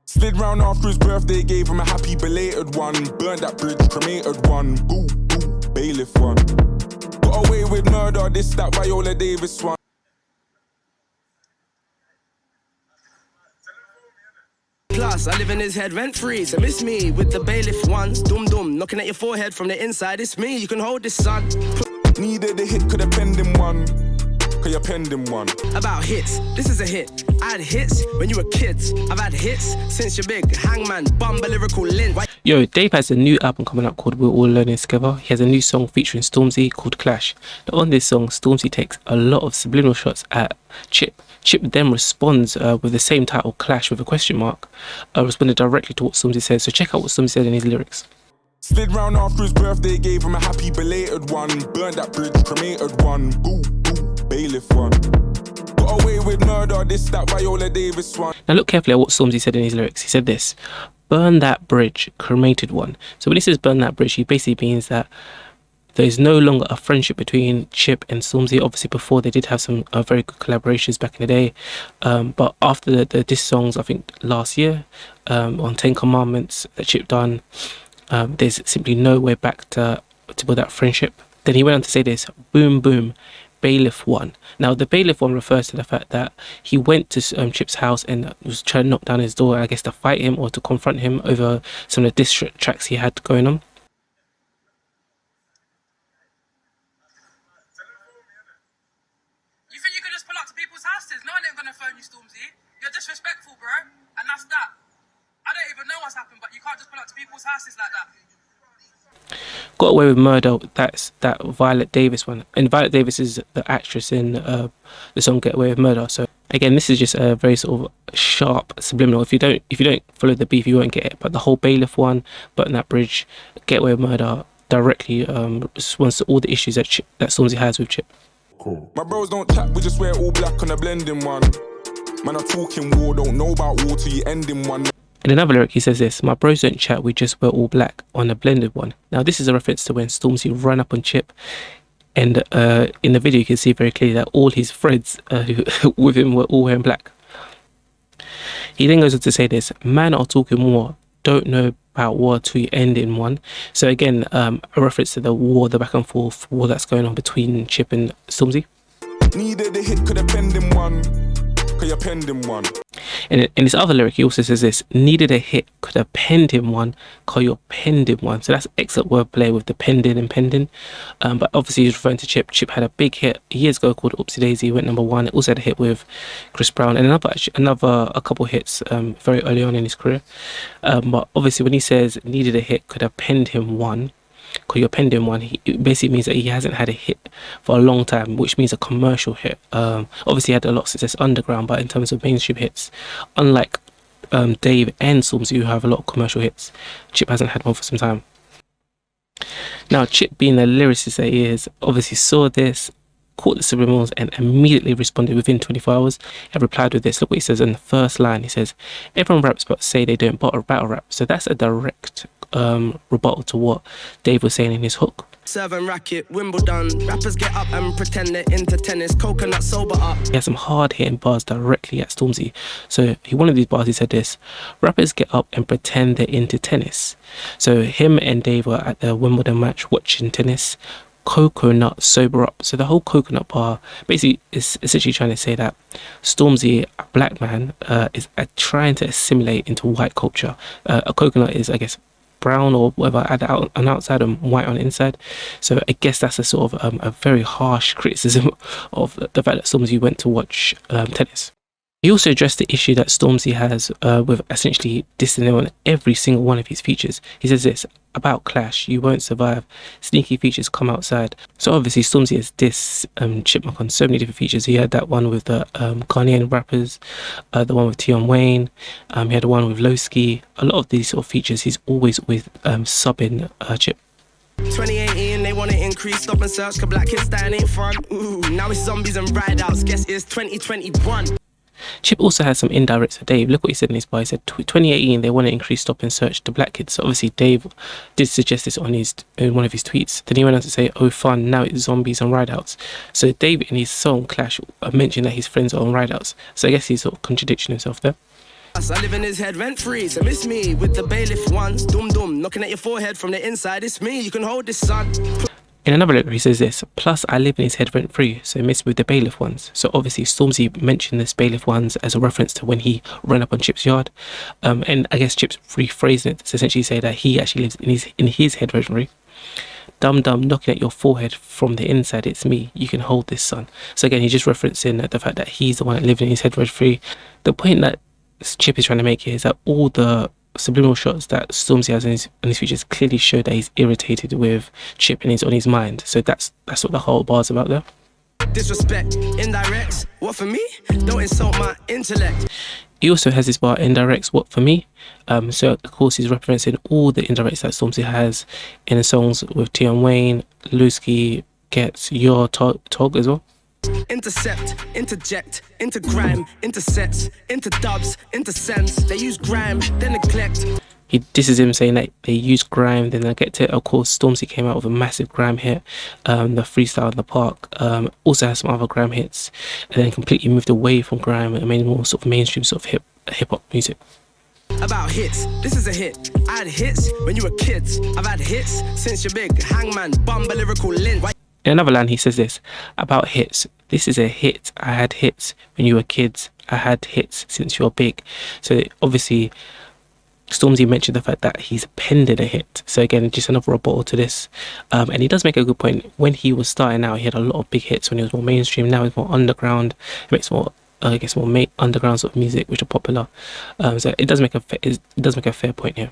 Slid round after his birthday, gave him a happy belated one. Burnt that bridge, cremated one. Boo, boo, bailiff one. Got away with murder, this, that Viola Davis one. Plus, I live in his head rent-free, so miss me with the bailiff ones. Dum-dum, knocking at your forehead from the inside. It's me, you can hold this, son. Needed a hit, could've penned him one. Could've penned him one. About hits, this is a hit. I had hits when you were kids. I've had hits since you're big. Hangman, bumble lyrical lint. Yo, Dave has a new album coming up called We're All Learning Together. He has a new song featuring Stormzy called Clash. Now on this song, Stormzy takes a lot of subliminal shots at Chip. Chip then responds with the same title, Clash, with a question mark, responded directly to what Stormzy says. So check out what Stormzy said in his lyrics. Slid round after his birthday, gave him a happy belated one. Burnt that bridge, cremated one. Boo, boo, bailiff one. Got away with murder, this, that Viola Davis one. Now look carefully at what Stormzy said in his lyrics. He said this: burn that bridge, cremated one. So when he says burn that bridge, he basically means that there's no longer a friendship between Chip and Stormzy. Obviously, before they did have some very good collaborations back in the day. But after the diss songs, I think last year, on 10 Commandments that Chip done, there's simply no way back to build that friendship. Then he went on to say this: boom, boom, bailiff one. Now, the bailiff one refers to the fact that he went to Chip's house and was trying to knock down his door, I guess, to fight him or to confront him over some of the diss tracks he had going on. No one ain't gonna phone you, Stormzy. You're disrespectful, bro. And that's that. I don't even know what's happened, but you can't just pull up to people's houses like that. Got Away with Murder, that's that Viola Davis one. And Viola Davis is the actress in the song Get Away with Murder. So again, this is just a very sort of sharp subliminal. If you don't follow the beef, you won't get it. But the whole bailiff one, Burn That Bridge, Get Away with Murder directly responds to all the issues that Stormzy has with Chip. Cool. My bros don't chat, we just wear all black on a blending one. Man, I'm talking war, don't know about war till you end in one. In another lyric, he says this: my bros don't chat, we just wear all black on a blended one. Now, this is a reference to when Stormzy ran up on Chip. And in the video, you can see very clearly that all his friends with him were all wearing black. He then goes on to say this: man are talking war, don't know about war till you end in one. So again, a reference to the war, the back and forth war that's going on between Chip and Stormzy. Needed a hit, could have penned him one. Could have penned him one. And in this other lyric, he also says this: needed a hit, could have penned him one, call your penned him one. So that's excellent wordplay with the penned in and pending. But obviously he's referring to Chip. Chip had a big hit years ago called Oopsie Daisy, went #1. It also had a hit with Chris Brown and a couple hits very early on in his career. But obviously when he says needed a hit, could have penned him one, call your penned him one, it basically means that he hasn't had a hit for a long time, which means a commercial hit. Obviously he had a lot of success underground, but in terms of mainstream hits, unlike Dave and Stormzy, who have a lot of commercial hits, Chip hasn't had one for some time. Now, Chip, being the lyricist that he is, obviously saw this, caught the subliminals, and immediately responded within 24 hours. He replied with this. Look what he says in the first line. He says, everyone raps but say they don't battle rap. So that's a direct rebuttal to what Dave was saying in his hook. Seven racket, Wimbledon. Rappers get up and pretend they're into tennis. Coconut sober up. He had some hard hitting bars directly at Stormzy. So one of these bars, he said this: rappers get up and pretend they're into tennis. So him and Dave were at the Wimbledon match watching tennis. Coconut sober up. So the whole coconut bar basically is essentially trying to say that Stormzy, a black man, is trying to assimilate into white culture. A coconut is, I guess, brown or whatever on outside and white on the inside. So I guess that's a sort of a very harsh criticism of the fact that Stormzy went to watch tennis. He also addressed the issue that Stormzy has with essentially dissing him on every single one of his features. He says this about Clash: you won't survive, sneaky features come outside. So obviously Stormzy has dissed Chipmunk on so many different features. He had that one with the Ghanaian rappers, the one with Tion Wayne, he had the one with Lowski. A lot of these sort of features he's always with subbing Chip. 2018, they want to increase, stop and search, cause black kids dying ain't fun. Ooh, now it's zombies and ride-outs, guess it's 2021. Chip also had some indirects for Dave. Look what he said in his bar. He said 2018 they want to increase stop and search to black kids. So obviously Dave did suggest this in one of his tweets. Then he went on to say, oh fun, now it's zombies and rideouts. So Dave in his song Clash mentioned that his friends are on rideouts. So I guess he's sort of contradicting himself there. I live in his head rent free, so miss me with the bailiff ones. Dum dum, knocking at your forehead from the inside. It's me, you can hold this, son. In another lyric, he says this, plus I live in his head rent free, so miss with the bailiff ones. So obviously Stormzy mentioned this bailiff ones as a reference to when he ran up on Chip's yard. And I guess Chip's rephrasing it to essentially say that he actually lives in his head rent free. Dum dum, knocking at your forehead from the inside, it's me, you can hold this, son. So again, he's just referencing the fact that he's the one that lived in his head rent free. The point that Chip is trying to make here is that all the subliminal shots that Stormzy has in his features clearly show that he's irritated with Chip and he's on his mind. So that's what the whole bar's about there. Disrespect, indirects, what for me? Don't insult my intellect. He also has this bar, indirects, what for me? So of course he's referencing all the indirects that Stormzy has in the songs with Tion Wayne, Lusky, Gets, Your, Tog as well. Intercept, interject, into grime, intersects, into dubs, into sense. They use grime, then neglect. This is him saying that they use grime, then they get to it. Of course, Stormzy came out with a massive grime hit, the Freestyle in the Park. Also has some other grime hits, and then completely moved away from grime and made more sort of mainstream sort of hip hop music. About hits, this is a hit. I had hits when you were kids. I've had hits since you're big. Hangman, bumble lyrical lint. In another line, he says this about hits. This is a hit. I had hits when you were kids. I had hits since you're big. So obviously, Stormzy mentioned the fact that he's penned in a hit. So again, just another rebuttal to this. And he does make a good point. When he was starting out, he had a lot of big hits when he was more mainstream. Now he's more underground. He makes more, more underground sort of music, which are popular. So it does make a fair point here.